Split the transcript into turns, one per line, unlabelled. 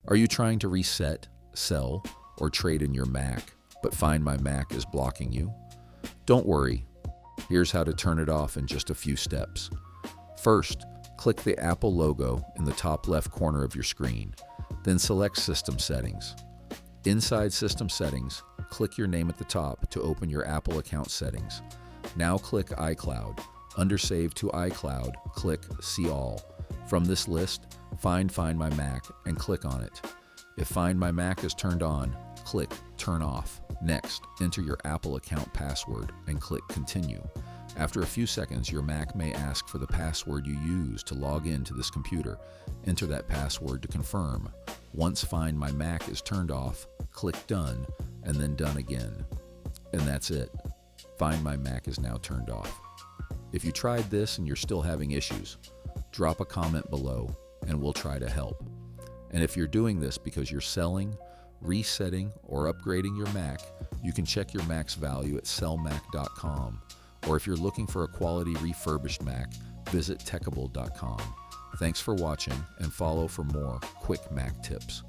Are you trying to reset, sell, or trade in your Mac, but Find My Mac is blocking you? Don't worry. Here's how to turn it off in just a few steps. First, click the Apple logo in the top left corner of your screen, then select System Settings. Inside System Settings, click your name at the top to open your Apple account settings. Now click iCloud. Under Save to iCloud, click See All. From this list, find My Mac and click on it. If Find My Mac is turned on, click Turn Off. Next, enter your Apple account password and click Continue. After a few seconds, your Mac may ask for the password you used to log into this computer. Enter that password to confirm. Once Find My Mac is turned off, click Done, and then Done again. And that's it. Find My Mac is now turned off. If you tried this and you're still having issues, drop a comment below and we'll try to help. And if you're doing this because you're selling, resetting, or upgrading your Mac, you can check your Mac's value at sellmac.com. Or if you're looking for a quality refurbished Mac, visit Techable.com. Thanks for watching and follow for more quick Mac tips.